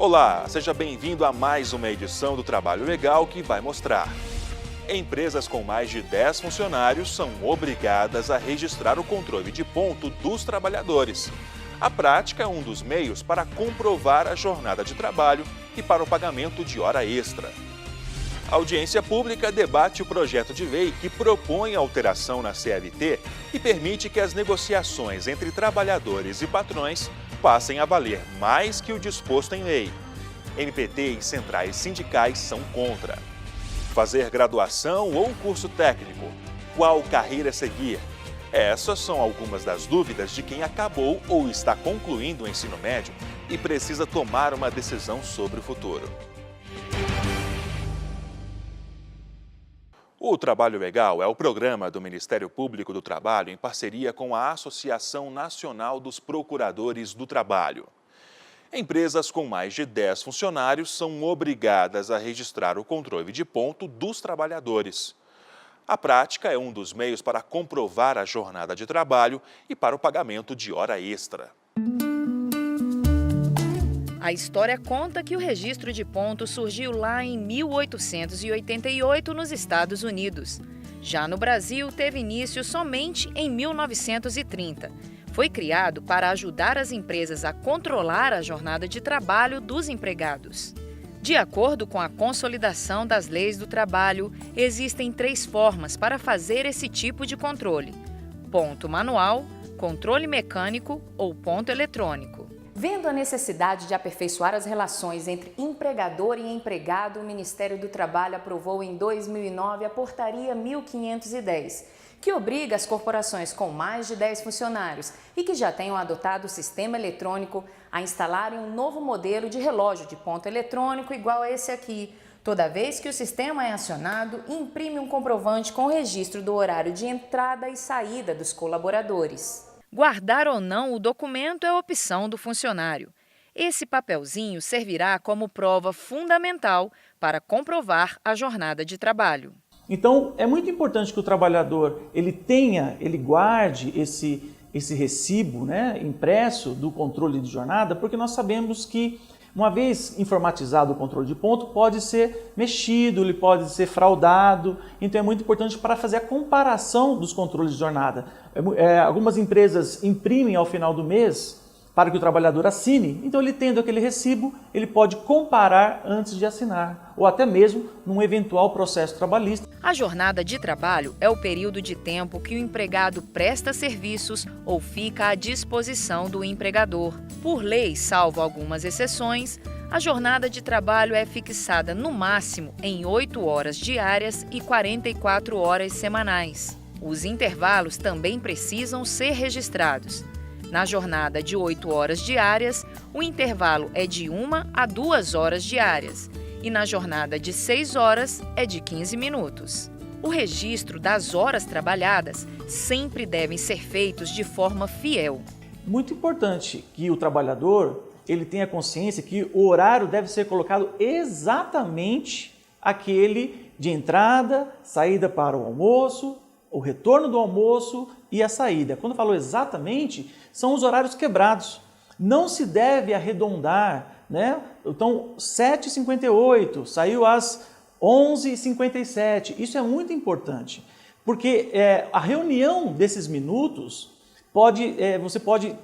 Olá, seja bem-vindo a mais uma edição do Trabalho Legal que vai mostrar. Empresas com mais de 10 funcionários são obrigadas a registrar o controle de ponto dos trabalhadores. A prática é um dos meios para comprovar a jornada de trabalho e para o pagamento de hora extra. A audiência pública debate o projeto de lei que propõe alteração na CLT e permite que as negociações entre trabalhadores e patrões passem a valer mais que o disposto em lei. MPT e centrais sindicais são contra. Fazer graduação ou curso técnico? Qual carreira seguir? Essas são algumas das dúvidas de quem acabou ou está concluindo o ensino médio e precisa tomar uma decisão sobre o futuro. O Trabalho Legal é o programa do Ministério Público do Trabalho em parceria com a Associação Nacional dos Procuradores do Trabalho. Empresas com mais de 10 funcionários são obrigadas a registrar o controle de ponto dos trabalhadores. A prática é um dos meios para comprovar a jornada de trabalho e para o pagamento de hora extra. A história conta que o registro de ponto surgiu lá em 1888 nos Estados Unidos. Já no Brasil, teve início somente em 1930. Foi criado para ajudar as empresas a controlar a jornada de trabalho dos empregados. De acordo com a consolidação das leis do trabalho, existem 3 formas para fazer esse tipo de controle: ponto manual, controle mecânico ou ponto eletrônico. Vendo a necessidade de aperfeiçoar as relações entre empregador e empregado, o Ministério do Trabalho aprovou em 2009 a Portaria 1510, que obriga as corporações com mais de 10 funcionários e que já tenham adotado o sistema eletrônico a instalarem um novo modelo de relógio de ponto eletrônico igual a esse aqui. Toda vez que o sistema é acionado, imprime um comprovante com o registro do horário de entrada e saída dos colaboradores. Guardar ou não o documento é opção do funcionário. Esse papelzinho servirá como prova fundamental para comprovar a jornada de trabalho. Então, é muito importante que o trabalhador ele guarde esse recibo, né, impresso do controle de jornada, porque nós sabemos que, uma vez informatizado o controle de ponto, pode ser mexido, ele pode ser fraudado. Então é muito importante para fazer a comparação dos controles de jornada. Algumas empresas imprimem ao final do mês para que o trabalhador assine. Então ele tendo aquele recibo, ele pode comparar antes de assinar, ou até mesmo num eventual processo trabalhista. A jornada de trabalho é o período de tempo que o empregado presta serviços ou fica à disposição do empregador. Por lei, salvo algumas exceções, a jornada de trabalho é fixada no máximo em 8 horas diárias e 44 horas semanais. Os intervalos também precisam ser registrados. Na jornada de 8 horas diárias, o intervalo é de 1 a 2 horas diárias e na jornada de 6 horas é de 15 minutos. O registro das horas trabalhadas sempre devem ser feitos de forma fiel. Muito importante que o trabalhador ele tenha consciência que o horário deve ser colocado exatamente aquele de entrada, saída para o almoço, o retorno do almoço e a saída. Quando eu falo exatamente, são os horários quebrados. Não se deve arredondar, né? Então, 7h58, saiu às 11h57. Isso é muito importante, porque a reunião desses minutos você pode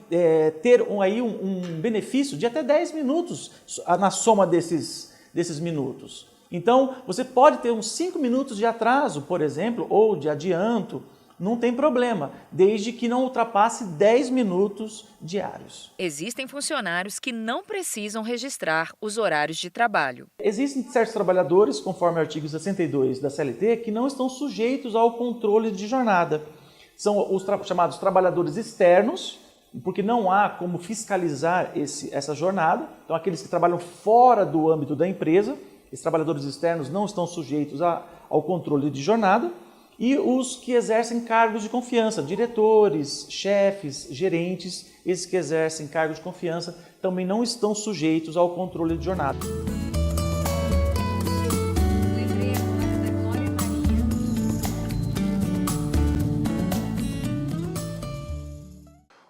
ter um benefício de até 10 minutos na soma desses minutos. Então, você pode ter uns 5 minutos de atraso, por exemplo, ou de adianto, não tem problema, desde que não ultrapasse 10 minutos diários. Existem funcionários que não precisam registrar os horários de trabalho. Existem certos trabalhadores, conforme o artigo 62 da CLT, que não estão sujeitos ao controle de jornada. São os chamados trabalhadores externos, porque não há como fiscalizar essa jornada. Então, aqueles que trabalham fora do âmbito da empresa, esses trabalhadores externos não estão sujeitos ao controle de jornada. E os que exercem cargos de confiança, diretores, chefes, gerentes, esses que exercem cargos de confiança também não estão sujeitos ao controle de jornada.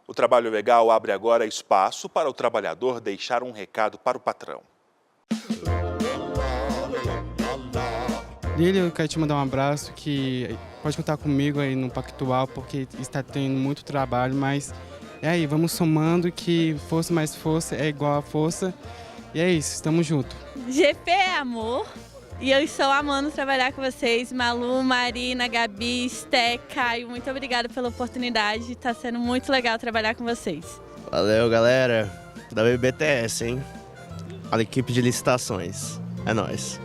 O Trabalho Legal abre agora espaço para o trabalhador deixar um recado para o patrão. Lília, eu quero te mandar um abraço, que pode contar comigo aí no Pactual, porque está tendo muito trabalho, mas é aí, vamos somando que força mais força é igual a força, e é isso, estamos juntos. GP é amor, e eu estou amando trabalhar com vocês, Malu, Marina, Gabi, Sté, Caio, muito obrigada pela oportunidade, está sendo muito legal trabalhar com vocês. Valeu, galera da BBTS, hein? A equipe de licitações, é nóis.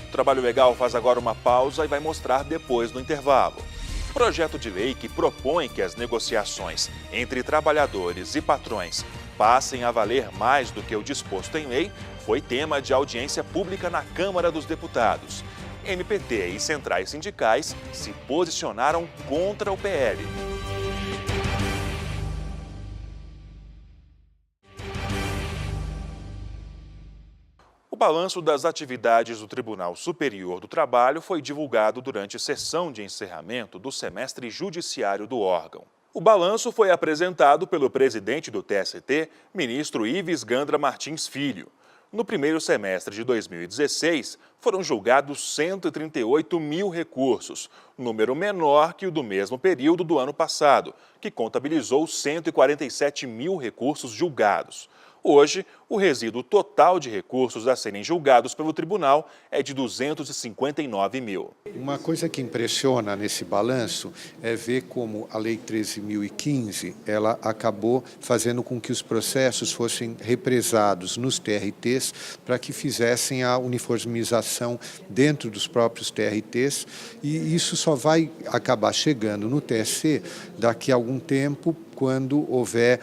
O Trabalho Legal faz agora uma pausa e vai mostrar depois no intervalo. Projeto de lei que propõe que as negociações entre trabalhadores e patrões passem a valer mais do que o disposto em lei foi tema de audiência pública na Câmara dos Deputados. MPT e centrais sindicais se posicionaram contra o PL. O balanço das atividades do Tribunal Superior do Trabalho foi divulgado durante sessão de encerramento do semestre judiciário do órgão. O balanço foi apresentado pelo presidente do TST, ministro Ives Gandra Martins Filho. No primeiro semestre de 2016, foram julgados 138 mil recursos, número menor que o do mesmo período do ano passado, que contabilizou 147 mil recursos julgados. Hoje, o resíduo total de recursos a serem julgados pelo tribunal é de 259 mil. Uma coisa que impressiona nesse balanço é ver como a Lei 13.015 ela acabou fazendo com que os processos fossem represados nos TRTs para que fizessem a uniformização dentro dos próprios TRTs, e isso só vai acabar chegando no TSE daqui a algum tempo, quando houver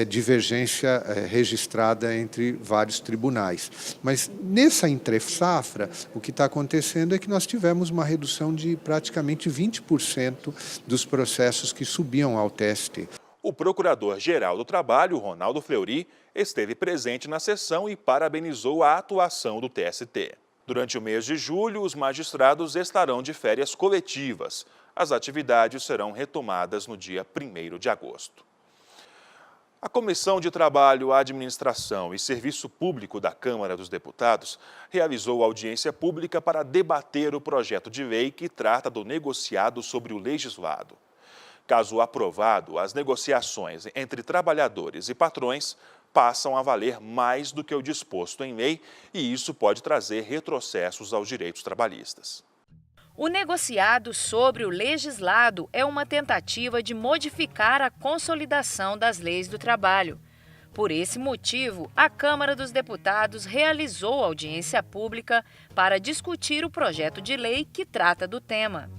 divergência registrada entre vários tribunais. Mas nessa entre-safra, o que está acontecendo é que nós tivemos uma redução de praticamente 20% dos processos que subiam ao TST. O Procurador-Geral do Trabalho, Ronaldo Fleury, esteve presente na sessão e parabenizou a atuação do TST. Durante o mês de julho, os magistrados estarão de férias coletivas. As atividades serão retomadas no dia 1º de agosto. A Comissão de Trabalho, Administração e Serviço Público da Câmara dos Deputados realizou audiência pública para debater o projeto de lei que trata do negociado sobre o legislado. Caso aprovado, as negociações entre trabalhadores e patrões passam a valer mais do que o disposto em lei, e isso pode trazer retrocessos aos direitos trabalhistas. O negociado sobre o legislado é uma tentativa de modificar a consolidação das leis do trabalho. Por esse motivo, a Câmara dos Deputados realizou audiência pública para discutir o projeto de lei que trata do tema.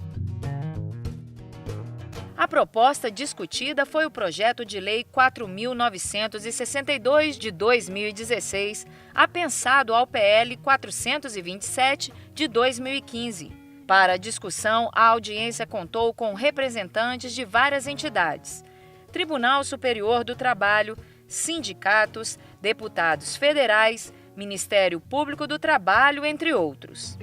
A proposta discutida foi o projeto de lei 4.962 de 2016, apensado ao PL 427 de 2015. Para a discussão, a audiência contou com representantes de várias entidades: Tribunal Superior do Trabalho, sindicatos, deputados federais, Ministério Público do Trabalho, entre outros.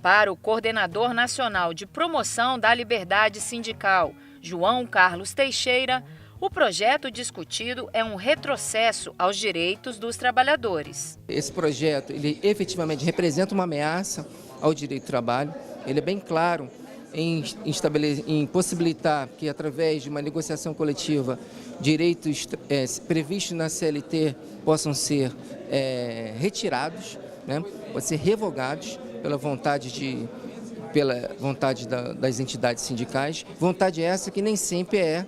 Para o coordenador nacional de promoção da liberdade sindical, João Carlos Teixeira, o projeto discutido é um retrocesso aos direitos dos trabalhadores. Esse projeto, ele efetivamente representa uma ameaça ao direito do trabalho. Ele é bem claro em possibilitar que, através de uma negociação coletiva, direitos previstos na CLT possam ser retirados, né? Podem ser revogados pela vontade das entidades sindicais. Vontade essa que nem sempre é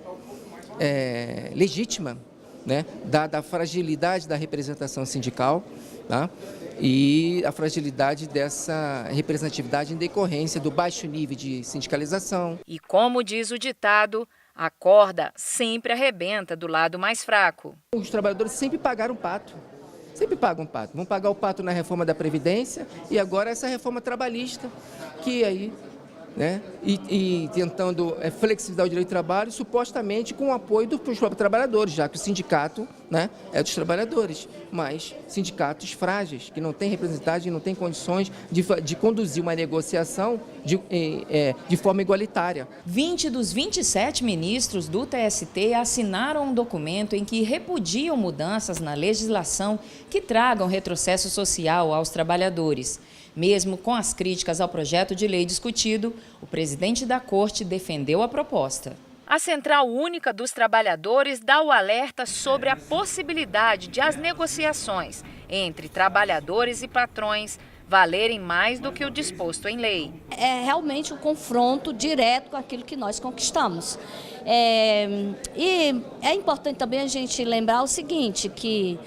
legítima, né? Dada a fragilidade da representação sindical, tá? E a fragilidade dessa representatividade em decorrência do baixo nível de sindicalização. E como diz o ditado, a corda sempre arrebenta do lado mais fraco. Os trabalhadores sempre pagaram pato, sempre pagam pato. Vão pagar o pato na reforma da Previdência e agora essa reforma trabalhista, que aí né? E tentando flexibilizar o direito do trabalho, supostamente com o apoio dos próprios trabalhadores, já que o sindicato, né, é dos trabalhadores, mas sindicatos frágeis, que não têm representatividade, não têm condições de conduzir uma negociação de forma igualitária. 20 dos 27 ministros do TST assinaram um documento em que repudiam mudanças na legislação que tragam retrocesso social aos trabalhadores. Mesmo com as críticas ao projeto de lei discutido, o presidente da Corte defendeu a proposta. A Central Única dos Trabalhadores dá o alerta sobre a possibilidade de as negociações entre trabalhadores e patrões valerem mais do que o disposto em lei. É realmente um confronto direto com aquilo que nós conquistamos. E é importante também a gente lembrar o seguinte, que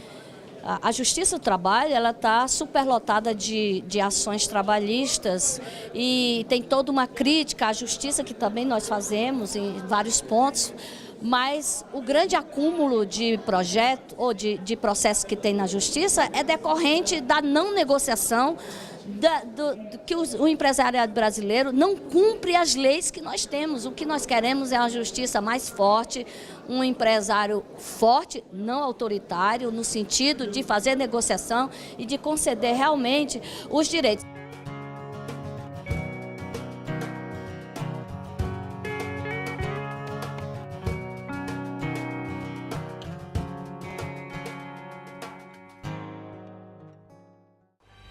a Justiça do Trabalho está superlotada de ações trabalhistas e tem toda uma crítica à Justiça que também nós fazemos em vários pontos, mas o grande acúmulo de projetos ou de processos que tem na Justiça é decorrente da não negociação, que o empresariado brasileiro não cumpre as leis que nós temos. O que nós queremos é uma justiça mais forte, um empresário forte, não autoritário, no sentido de fazer negociação e de conceder realmente os direitos.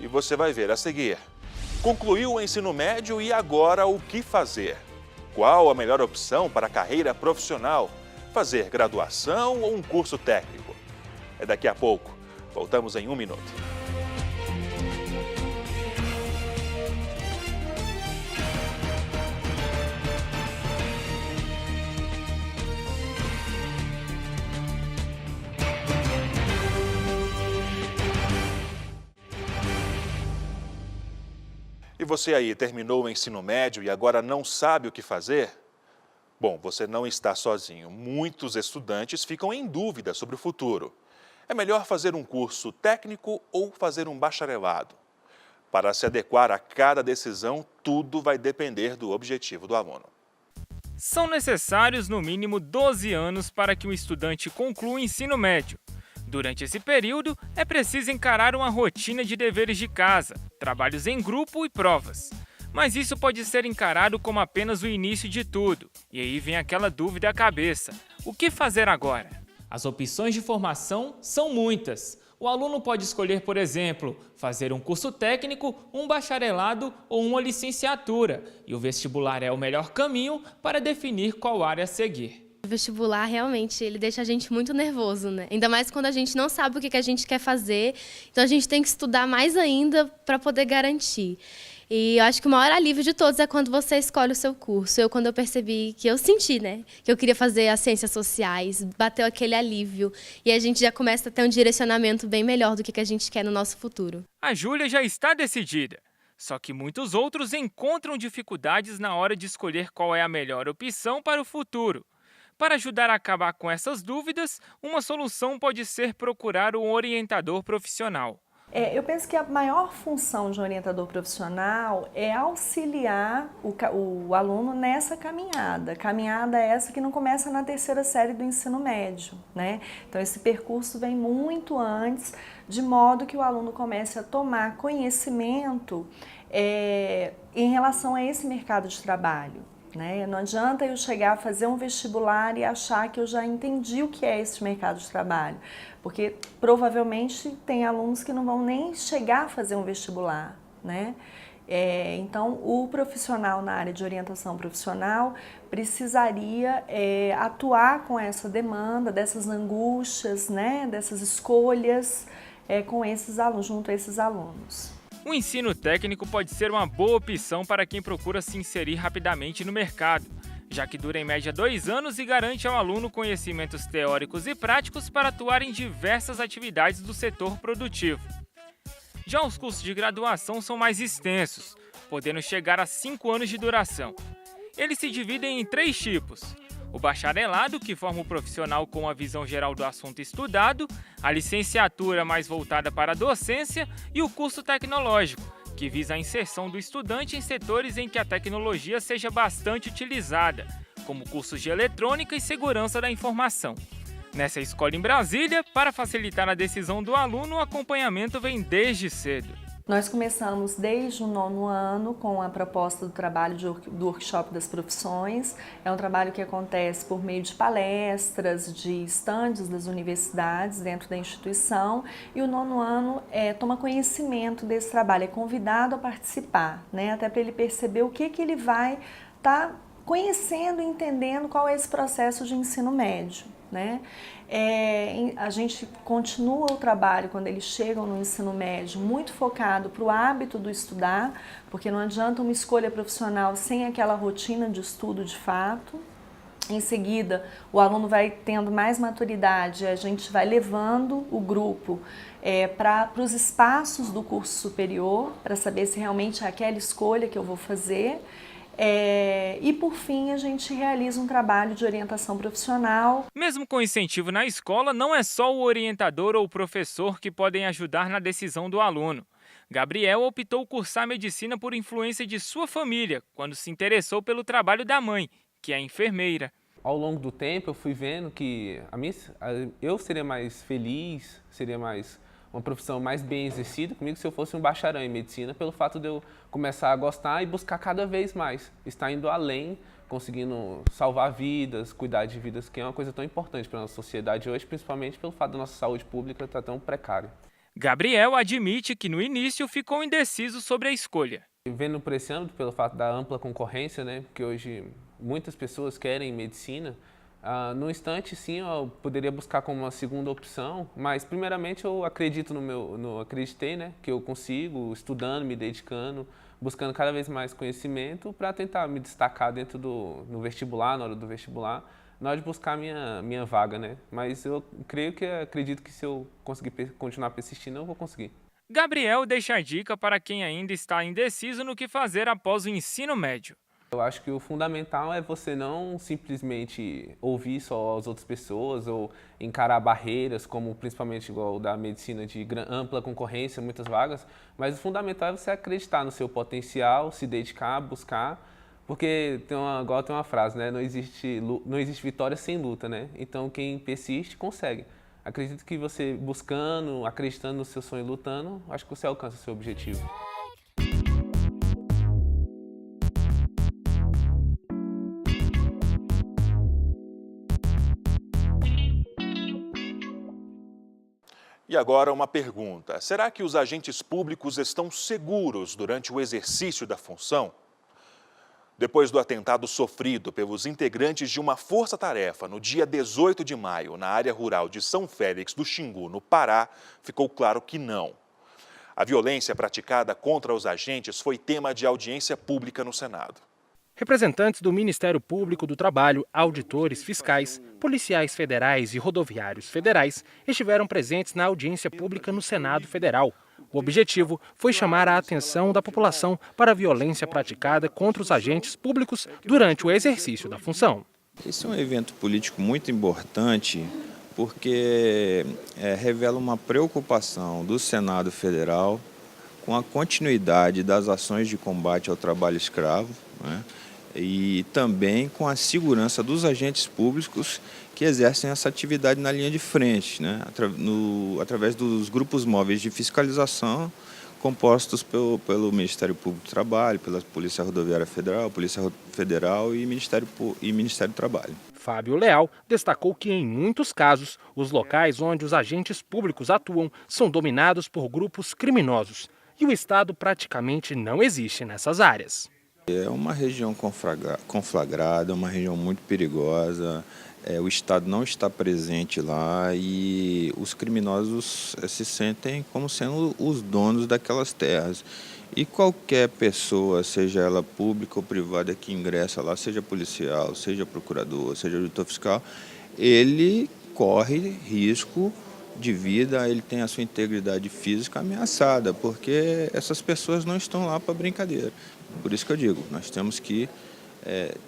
E você vai ver a seguir. Concluiu o ensino médio e agora o que fazer? Qual a melhor opção para a carreira profissional? Fazer graduação ou um curso técnico? É daqui a pouco. Voltamos em 1 minuto. E você aí, terminou o ensino médio e agora não sabe o que fazer? Bom, você não está sozinho. Muitos estudantes ficam em dúvida sobre o futuro. É melhor fazer um curso técnico ou fazer um bacharelado? Para se adequar a cada decisão, tudo vai depender do objetivo do aluno. São necessários no mínimo 12 anos para que o estudante conclua o ensino médio. Durante esse período, é preciso encarar uma rotina de deveres de casa, trabalhos em grupo e provas. Mas isso pode ser encarado como apenas o início de tudo. E aí vem aquela dúvida à cabeça: o que fazer agora? As opções de formação são muitas. O aluno pode escolher, por exemplo, fazer um curso técnico, um bacharelado ou uma licenciatura. E o vestibular é o melhor caminho para definir qual área seguir. O vestibular realmente ele deixa a gente muito nervoso, né? Ainda mais quando a gente não sabe o que a gente quer fazer. Então a gente tem que estudar mais ainda para poder garantir. E eu acho que o maior alívio de todos é quando você escolhe o seu curso. Quando eu percebi que eu senti, né, que eu queria fazer as ciências sociais, bateu aquele alívio. E a gente já começa a ter um direcionamento bem melhor do que a gente quer no nosso futuro. A Júlia já está decidida. Só que muitos outros encontram dificuldades na hora de escolher qual é a melhor opção para o futuro. Para ajudar a acabar com essas dúvidas, uma solução pode ser procurar um orientador profissional. Eu penso que a maior função de um orientador profissional é auxiliar o aluno nessa caminhada. Caminhada essa que não começa na 3ª série do ensino médio, né? Então esse percurso vem muito antes, de modo que o aluno comece a tomar conhecimento em relação a esse mercado de trabalho. Né? Não adianta eu chegar a fazer um vestibular e achar que eu já entendi o que é esse mercado de trabalho, porque provavelmente tem alunos que não vão nem chegar a fazer um vestibular, né? Então o profissional na área de orientação profissional precisaria atuar com essa demanda, dessas angústias, né? Dessas escolhas com esses alunos, junto a esses alunos. O ensino técnico pode ser uma boa opção para quem procura se inserir rapidamente no mercado, já que dura em média 2 anos e garante ao aluno conhecimentos teóricos e práticos para atuar em diversas atividades do setor produtivo. Já os cursos de graduação são mais extensos, podendo chegar a 5 anos de duração. Eles se dividem em 3 tipos: o bacharelado, que forma o profissional com a visão geral do assunto estudado, a licenciatura mais voltada para a docência e o curso tecnológico, que visa a inserção do estudante em setores em que a tecnologia seja bastante utilizada, como cursos de eletrônica e segurança da informação. Nessa escola em Brasília, para facilitar a decisão do aluno, o acompanhamento vem desde cedo. Nós começamos desde o 9º ano com a proposta do trabalho do workshop das profissões. É um trabalho que acontece por meio de palestras, de estandes das universidades dentro da instituição, e o 9º ano toma conhecimento desse trabalho, é convidado a participar, né? Até para ele perceber o que ele vai estar conhecendo e entendendo qual é esse processo de ensino médio, né? A gente continua o trabalho quando eles chegam no ensino médio muito focado para o hábito do estudar, porque não adianta uma escolha profissional sem aquela rotina de estudo de fato. Em seguida, o aluno vai tendo mais maturidade, a gente vai levando o grupo para os espaços do curso superior, para saber se realmente é aquela escolha que eu vou fazer. E por fim a gente realiza um trabalho de orientação profissional. Mesmo com incentivo na escola, não é só o orientador ou o professor que podem ajudar na decisão do aluno. Gabriel optou cursar medicina por influência de sua família, quando se interessou pelo trabalho da mãe, que é enfermeira. Ao longo do tempo eu fui vendo que eu seria mais feliz, seria uma profissão mais bem exercida comigo se eu fosse um bacharel em medicina, pelo fato de eu começar a gostar e buscar cada vez mais, estar indo além, conseguindo salvar vidas, cuidar de vidas, que é uma coisa tão importante para a nossa sociedade hoje, principalmente pelo fato da nossa saúde pública estar tão precária. Gabriel admite que no início ficou indeciso sobre a escolha. Vendo por esse âmbito, pelo fato da ampla concorrência, né, porque hoje muitas pessoas querem medicina, no instante, sim, eu poderia buscar como uma segunda opção, mas primeiramente eu acredito acreditei, né, que eu consigo, estudando, me dedicando, buscando cada vez mais conhecimento para tentar me destacar dentro no vestibular, na hora do vestibular, na hora de buscar minha vaga, né? Mas eu acredito que se eu conseguir continuar persistindo, eu vou conseguir. Gabriel deixa a dica para quem ainda está indeciso no que fazer após o ensino médio. Eu acho que o fundamental é você não simplesmente ouvir só as outras pessoas ou encarar barreiras, como principalmente igual da medicina de ampla concorrência, muitas vagas, mas o fundamental é você acreditar no seu potencial, se dedicar, buscar, porque tem uma frase, né? Não existe vitória sem luta, né? Então quem persiste consegue. Acredito que você buscando, acreditando no seu sonho e lutando, acho que você alcança o seu objetivo. E agora uma pergunta: será que os agentes públicos estão seguros durante o exercício da função? Depois do atentado sofrido pelos integrantes de uma força-tarefa no dia 18 de maio, na área rural de São Félix do Xingu, no Pará, ficou claro que não. A violência praticada contra os agentes foi tema de audiência pública no Senado. Representantes do Ministério Público do Trabalho, auditores fiscais, policiais federais e rodoviários federais estiveram presentes na audiência pública no Senado Federal. O objetivo foi chamar a atenção da população para a violência praticada contra os agentes públicos durante o exercício da função. Esse é um evento político muito importante porque revela uma preocupação do Senado Federal com a continuidade das ações de combate ao trabalho escravo, né? E também com a segurança dos agentes públicos que exercem essa atividade na linha de frente, né? Através dos grupos móveis de fiscalização compostos pelo Ministério Público do Trabalho, pela Polícia Rodoviária Federal, Polícia Federal e Ministério do Trabalho. Fábio Leal destacou que, em muitos casos, os locais onde os agentes públicos atuam são dominados por grupos criminosos e o Estado praticamente não existe nessas áreas. É uma região conflagrada, uma região muito perigosa, o Estado não está presente lá e os criminosos se sentem como sendo os donos daquelas terras. E qualquer pessoa, seja ela pública ou privada, que ingressa lá, seja policial, seja procurador, seja auditor fiscal, ele corre risco de vida, ele tem a sua integridade física ameaçada, porque essas pessoas não estão lá para brincadeira. Por isso que eu digo, nós temos que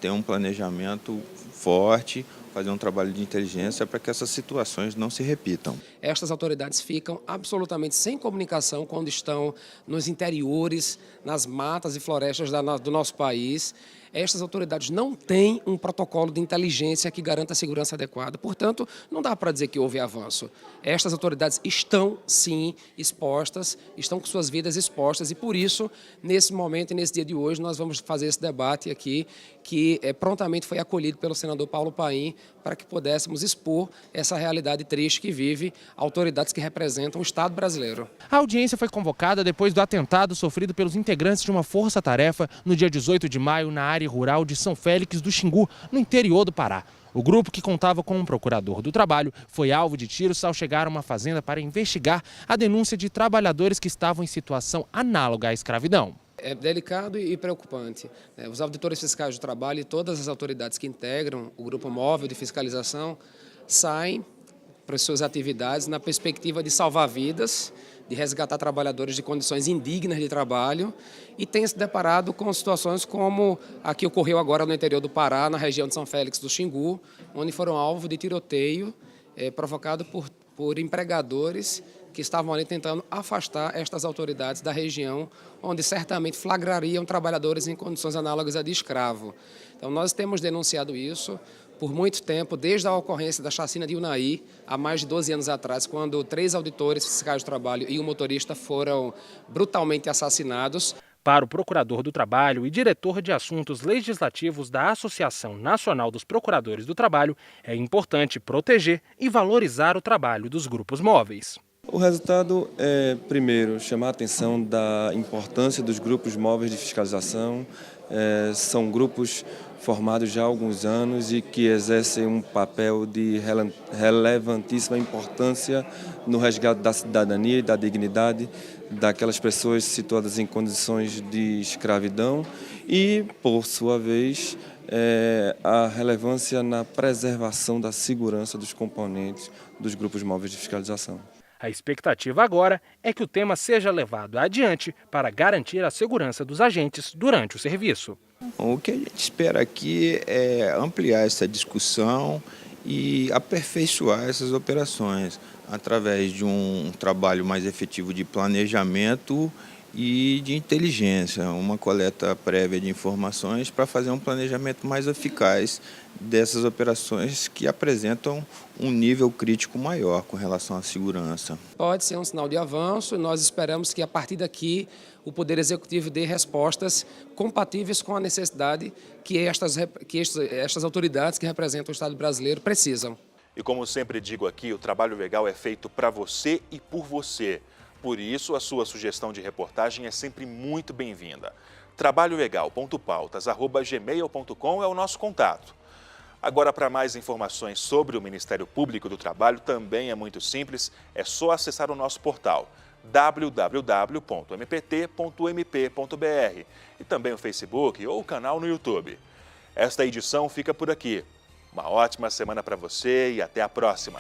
ter um planejamento forte, fazer um trabalho de inteligência para que essas situações não se repitam. Estas autoridades ficam absolutamente sem comunicação quando estão nos interiores, nas matas e florestas do nosso país. Estas autoridades não têm um protocolo de inteligência que garanta a segurança adequada. Portanto, não dá para dizer que houve avanço. Estas autoridades estão, sim, expostas, estão com suas vidas expostas e, por isso, nesse momento e nesse dia de hoje, nós vamos fazer esse debate aqui, que prontamente foi acolhido pelo senador Paulo Paim, para que pudéssemos expor essa realidade triste que vive autoridades que representam o Estado brasileiro. A audiência foi convocada depois do atentado sofrido pelos integrantes de uma força-tarefa no dia 18 de maio na área rural de São Félix do Xingu, no interior do Pará. O grupo, que contava com um procurador do trabalho, foi alvo de tiros ao chegar a uma fazenda para investigar a denúncia de trabalhadores que estavam em situação análoga à escravidão. É delicado e preocupante. Os auditores fiscais do trabalho e todas as autoridades que integram o grupo móvel de fiscalização saem para as suas atividades na perspectiva de salvar vidas, de resgatar trabalhadores de condições indignas de trabalho e tem se deparado com situações como a que ocorreu agora no interior do Pará, na região de São Félix do Xingu, onde foram alvo de tiroteio provocado por empregadores que estavam ali tentando afastar estas autoridades da região, onde certamente flagrariam trabalhadores em condições análogas a de escravo. Então, nós temos denunciado isso por muito tempo, desde a ocorrência da chacina de Unaí, há mais de 12 anos atrás, quando 3 auditores fiscais do trabalho e um motorista foram brutalmente assassinados. Para o procurador do trabalho e diretor de assuntos legislativos da Associação Nacional dos Procuradores do Trabalho, é importante proteger e valorizar o trabalho dos grupos móveis. O resultado é, primeiro, chamar a atenção da importância dos grupos móveis de fiscalização. São grupos formados já há alguns anos e que exercem um papel de relevantíssima importância no resgate da cidadania e da dignidade daquelas pessoas situadas em condições de escravidão e, por sua vez, a relevância na preservação da segurança dos componentes dos grupos móveis de fiscalização. A expectativa agora é que o tema seja levado adiante para garantir a segurança dos agentes durante o serviço. O que a gente espera aqui é ampliar essa discussão e aperfeiçoar essas operações através de um trabalho mais efetivo de planejamento e de inteligência, uma coleta prévia de informações para fazer um planejamento mais eficaz dessas operações que apresentam um nível crítico maior com relação à segurança. Pode ser um sinal de avanço e nós esperamos que a partir daqui o Poder Executivo dê respostas compatíveis com a necessidade que estas autoridades que representam o Estado brasileiro precisam. E como sempre digo aqui, o Trabalho Legal é feito para você e por você. Por isso, a sua sugestão de reportagem é sempre muito bem-vinda. trabalholegal.pautas@gmail.com é o nosso contato. Agora, para mais informações sobre o Ministério Público do Trabalho, também é muito simples, é só acessar o nosso portal www.mpt.mp.br e também o Facebook ou o canal no YouTube. Esta edição fica por aqui. Uma ótima semana para você e até a próxima!